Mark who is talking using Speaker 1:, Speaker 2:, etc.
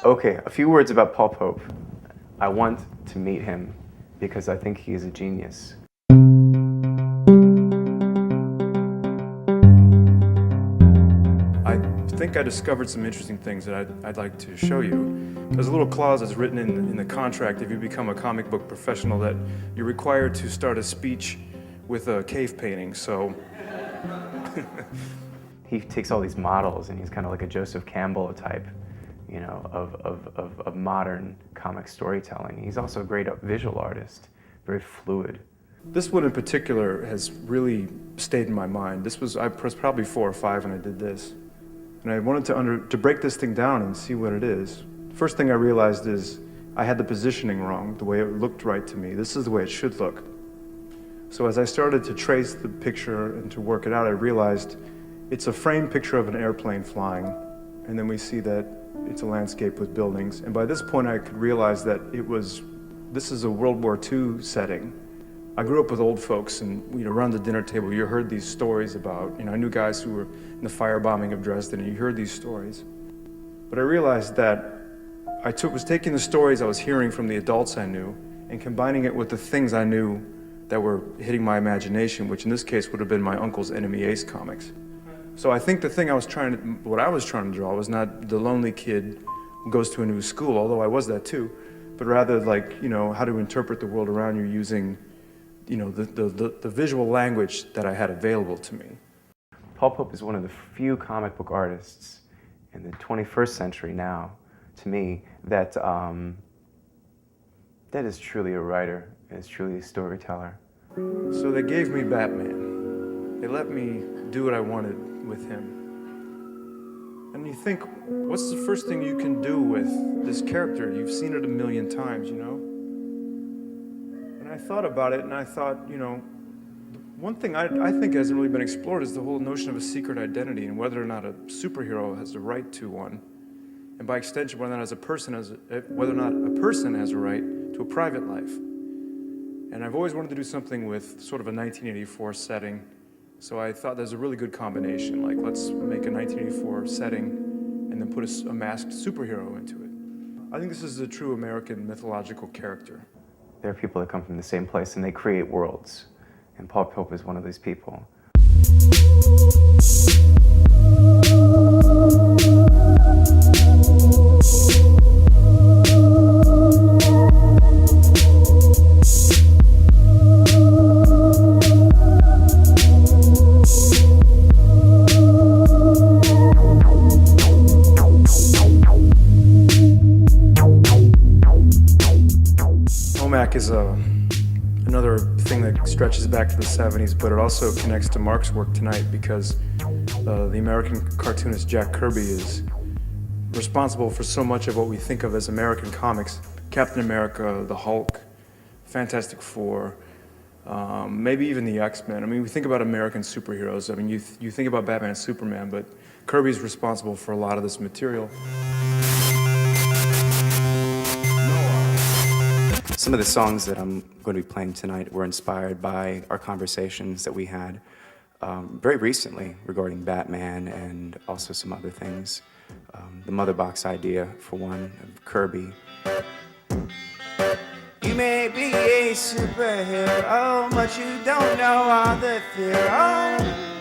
Speaker 1: Okay, a few words about Paul Pope. I want to meet him because I think he is a genius.
Speaker 2: I think I discovered some interesting things that I'd like to show you. There's a little clause that's written in the contract if you become a comic book professional that you're required to start a speech with a cave painting, so...
Speaker 1: He takes all these models and he's kind of like a Joseph Campbell type, you know, of modern comic storytelling. He's also a great visual artist, very fluid.
Speaker 2: This one in particular has really stayed in my mind. I was probably 4 or 5 when I did this. And I wanted to break this thing down and see what it is. First thing I realized is I had the positioning wrong, the way it looked right to me. This is the way it should look. So as I started to trace the picture and to work it out, I realized it's a framed picture of an airplane flying, and then we see that it's a landscape with buildings. And by this point I could realize that this is a World War II setting. I grew up with old folks, and around the dinner table you heard these stories about, I knew guys who were in the firebombing of Dresden, and you heard these stories. But I realized that I was taking the stories I was hearing from the adults I knew and combining it with the things I knew that were hitting my imagination, which in this case would have been my uncle's Enemy Ace comics. So I think what I was trying to draw was not the lonely kid who goes to a new school, although I was that too, but rather like, how to interpret the world around you using, the visual language that I had available to me.
Speaker 1: Paul Pope is one of the few comic book artists in the 21st century now, to me, that is truly a writer, is truly a storyteller.
Speaker 2: So they gave me Batman. They let me do what I wanted with him. And you think, what's the first thing you can do with this character? You've seen it a million times, And I thought about it, and I thought, one thing I think hasn't really been explored is the whole notion of a secret identity and whether or not a superhero has the right to one. And by extension, whether or not a person has a right to a private life. And I've always wanted to do something with sort of a 1984 setting, so I thought there's a really good combination. Like, let's make a 1984 setting and then put a masked superhero into it. I think this is a true American mythological character.
Speaker 1: There are people that come from the same place and they create worlds, and Paul Pope is one of these people.
Speaker 2: Is another thing that stretches back to the 70s, but it also connects to Mark's work tonight because the American cartoonist Jack Kirby is responsible for so much of what we think of as American comics. Captain America, the Hulk, Fantastic Four, maybe even the X-Men. I mean, we think about American superheroes. I mean, you think about Batman and Superman, but Kirby's responsible for a lot of this material.
Speaker 1: Some of the songs that I'm going to be playing tonight were inspired by our conversations that we had very recently regarding Batman and also some other things. The Mother Box idea, for one, of Kirby. You may be a superhero, but you don't know all the theory.